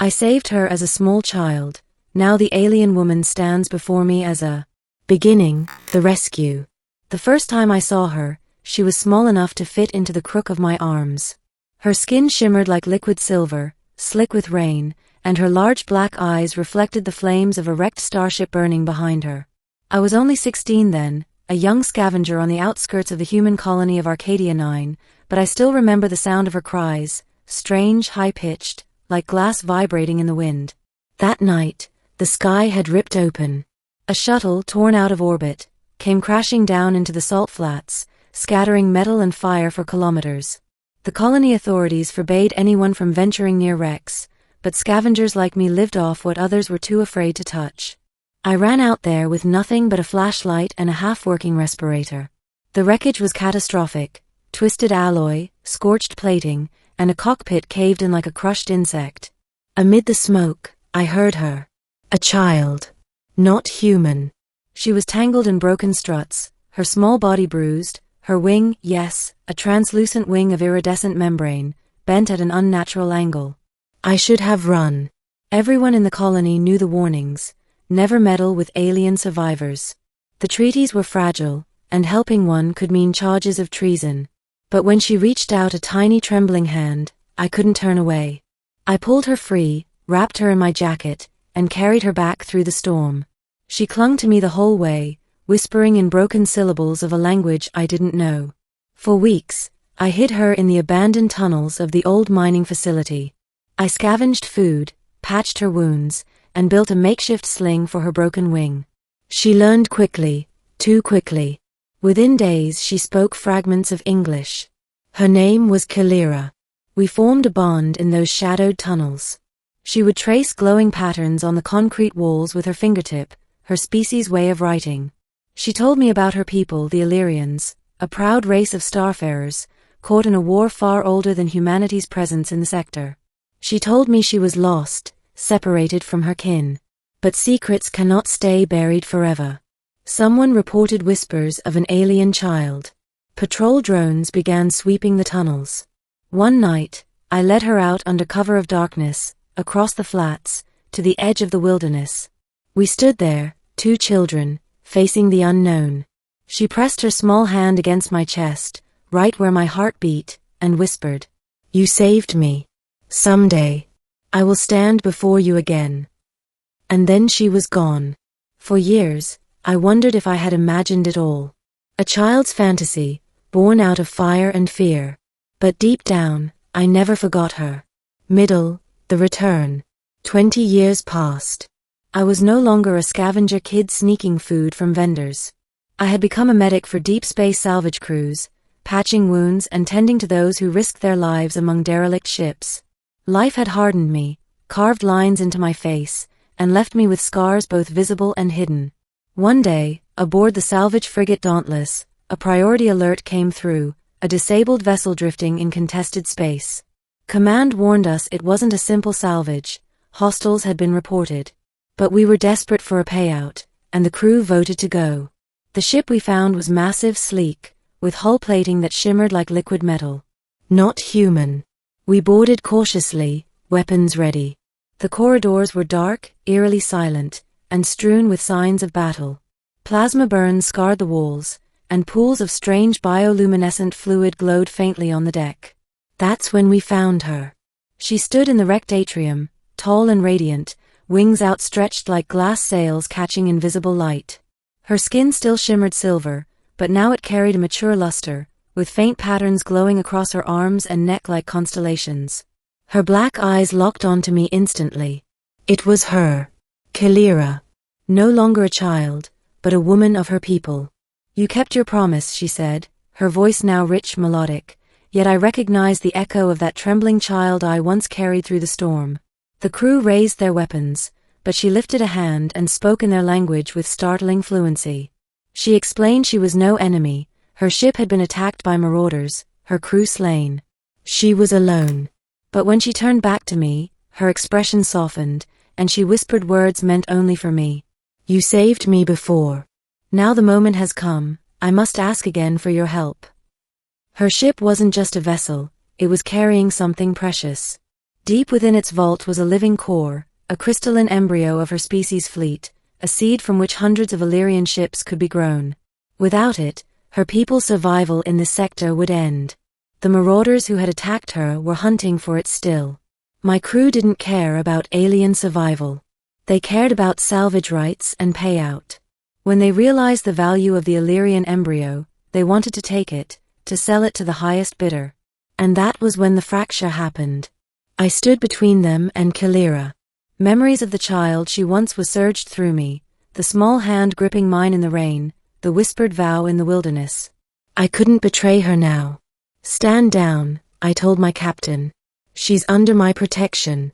I saved her as a small child. Now the alien woman stands before me as a beginning, the rescue. The first time I saw her, she was small enough to fit into the crook of my arms. Her skin shimmered like liquid silver, slick with rain, and her large black eyes reflected the flames of a wrecked starship burning behind her. I was only 16 then, a young scavenger on the outskirts of the human colony of Arcadia 9, but I still remember the sound of her cries, strange, high-pitched, like glass vibrating in the wind. That night, the sky had ripped open. A shuttle, torn out of orbit, came crashing down into the salt flats, scattering metal and fire for kilometers. The colony authorities forbade anyone from venturing near wrecks, but scavengers like me lived off what others were too afraid to touch. I ran out there with nothing but a flashlight and a half-working respirator. The wreckage was catastrophic: twisted alloy, scorched plating, and a cockpit caved in like a crushed insect. Amid the smoke, I heard her. A child. Not human. She was tangled in broken struts, her small body bruised, her wing, yes, a translucent wing of iridescent membrane, bent at an unnatural angle. I should have run. Everyone in the colony knew the warnings: never meddle with alien survivors. The treaties were fragile, and helping one could mean charges of treason. But when she reached out a tiny trembling hand, I couldn't turn away. I pulled her free, wrapped her in my jacket, and carried her back through the storm. She clung to me the whole way, whispering in broken syllables of a language I didn't know. For weeks, I hid her in the abandoned tunnels of the old mining facility. I scavenged food, patched her wounds, and built a makeshift sling for her broken wing. She learned quickly, too quickly. Within days she spoke fragments of English. Her name was Kalira. We formed a bond in those shadowed tunnels. She would trace glowing patterns on the concrete walls with her fingertip, her species' way of writing. She told me about her people, the Illyrians, a proud race of starfarers, caught in a war far older than humanity's presence in the sector. She told me she was lost, separated from her kin. But secrets cannot stay buried forever. Someone reported whispers of an alien child. Patrol drones began sweeping the tunnels. One night, I led her out under cover of darkness, across the flats, to the edge of the wilderness. We stood there, two children, facing the unknown. She pressed her small hand against my chest, right where my heart beat, and whispered, "You saved me. Someday, I will stand before you again." And then she was gone. For years, I wondered if I had imagined it all. A child's fantasy, born out of fire and fear. But deep down, I never forgot her. The return. 20 years passed. I was no longer a scavenger kid sneaking food from vendors. I had become a medic for deep space salvage crews, patching wounds and tending to those who risked their lives among derelict ships. Life had hardened me, carved lines into my face, and left me with scars both visible and hidden. One day, aboard the salvage frigate Dauntless, a priority alert came through, a disabled vessel drifting in contested space. Command warned us it wasn't a simple salvage. Hostiles had been reported. But we were desperate for a payout, and the crew voted to go. The ship we found was massive, sleek, with hull plating that shimmered like liquid metal. Not human. We boarded cautiously, weapons ready. The corridors were dark, eerily silent, and strewn with signs of battle. Plasma burns scarred the walls, and pools of strange bioluminescent fluid glowed faintly on the deck. That's when we found her. She stood in the wrecked atrium, tall and radiant, wings outstretched like glass sails catching invisible light. Her skin still shimmered silver, but now it carried a mature luster, with faint patterns glowing across her arms and neck like constellations. Her black eyes locked onto me instantly. It was her. Kalira. No longer a child, but a woman of her people. "You kept your promise," she said, her voice now rich, melodic, yet I recognized the echo of that trembling child I once carried through the storm. The crew raised their weapons, but she lifted a hand and spoke in their language with startling fluency. She explained she was no enemy. Her ship had been attacked by marauders, her crew slain. She was alone. But when she turned back to me, her expression softened, and she whispered words meant only for me. "You saved me before. Now the moment has come. I must ask again for your help." Her ship wasn't just a vessel, it was carrying something precious. Deep within its vault was a living core, a crystalline embryo of her species' fleet, a seed from which hundreds of Illyrian ships could be grown. Without it, her people's survival in this sector would end. The marauders who had attacked her were hunting for it still. My crew didn't care about alien survival. They cared about salvage rights and payout. When they realized the value of the Illyrian embryo, they wanted to take it, to sell it to the highest bidder. And that was when the fracture happened. I stood between them and Kalira. Memories of the child she once was surged through me, the small hand gripping mine in the rain, the whispered vow in the wilderness. I couldn't betray her now. Stand down, I told my captain. She's under my protection.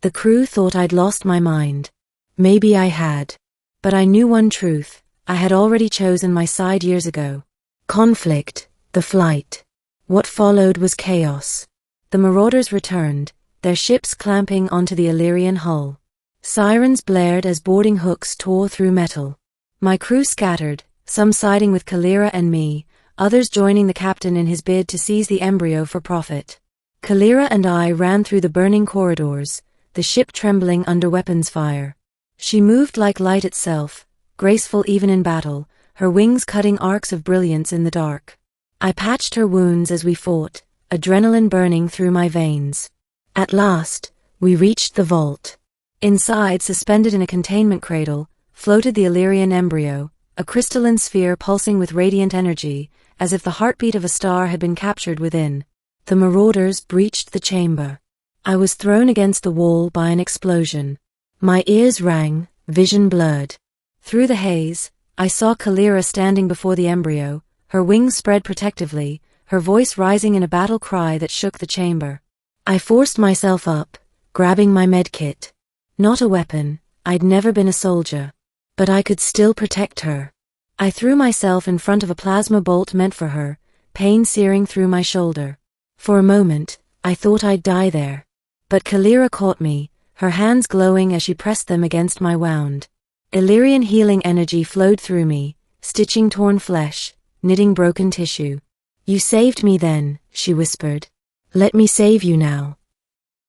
The crew thought I'd lost my mind. Maybe I had. But I knew one truth, I had already chosen my side years ago. Conflict, the flight. What followed was chaos. The marauders returned, their ships clamping onto the Illyrian hull. Sirens blared as boarding hooks tore through metal. My crew scattered, some siding with Kalira and me, others joining the captain in his bid to seize the embryo for profit. Kalira and I ran through the burning corridors, the ship trembling under weapons fire. She moved like light itself, graceful even in battle, her wings cutting arcs of brilliance in the dark. I patched her wounds as we fought, adrenaline burning through my veins. At last, we reached the vault. Inside, suspended in a containment cradle, floated the Illyrian embryo, a crystalline sphere pulsing with radiant energy, as if the heartbeat of a star had been captured within. The marauders breached the chamber. I was thrown against the wall by an explosion. My ears rang, vision blurred. Through the haze, I saw Kalira standing before the embryo, her wings spread protectively, her voice rising in a battle cry that shook the chamber. I forced myself up, grabbing my medkit. Not a weapon, I'd never been a soldier. But I could still protect her. I threw myself in front of a plasma bolt meant for her, pain searing through my shoulder. For a moment, I thought I'd die there. But Kalira caught me, her hands glowing as she pressed them against my wound. Illyrian healing energy flowed through me, stitching torn flesh, knitting broken tissue. You saved me then, she whispered. Let me save you now.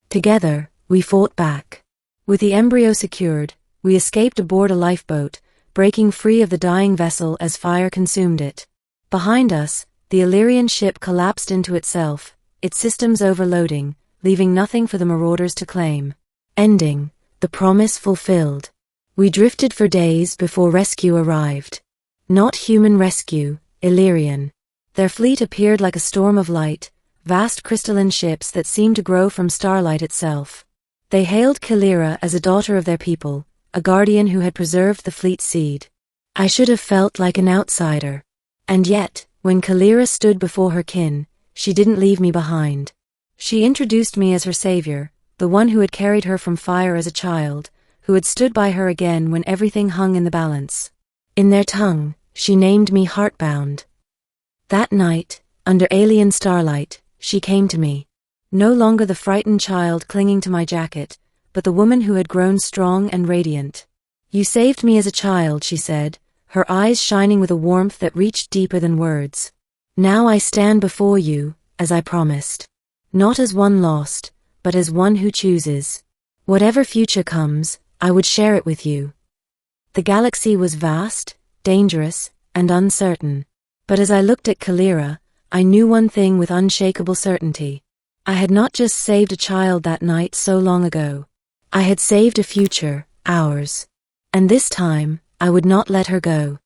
Together, we fought back. With the embryo secured, we escaped aboard a lifeboat, breaking free of the dying vessel as fire consumed it. Behind us, the Illyrian ship collapsed into itself, its systems overloading, leaving nothing for the marauders to claim. Ending, the promise fulfilled. We drifted for days before rescue arrived. Not human rescue, Illyrian. Their fleet appeared like a storm of light, vast crystalline ships that seemed to grow from starlight itself. They hailed Kalira as a daughter of their people, a guardian who had preserved the fleet's seed. I should have felt like an outsider. And yet, when Kalira stood before her kin, she didn't leave me behind. She introduced me as her savior, the one who had carried her from fire as a child, who had stood by her again when everything hung in the balance. In their tongue, she named me Heartbound. That night, under alien starlight, she came to me. No longer the frightened child clinging to my jacket, but the woman who had grown strong and radiant. You saved me as a child, she said, her eyes shining with a warmth that reached deeper than words. Now I stand before you, as I promised. Not as one lost, but as one who chooses. Whatever future comes, I would share it with you. The galaxy was vast, dangerous, and uncertain. But as I looked at Kalira, I knew one thing with unshakable certainty. I had not just saved a child that night so long ago. I had saved a future, ours. And this time, I would not let her go.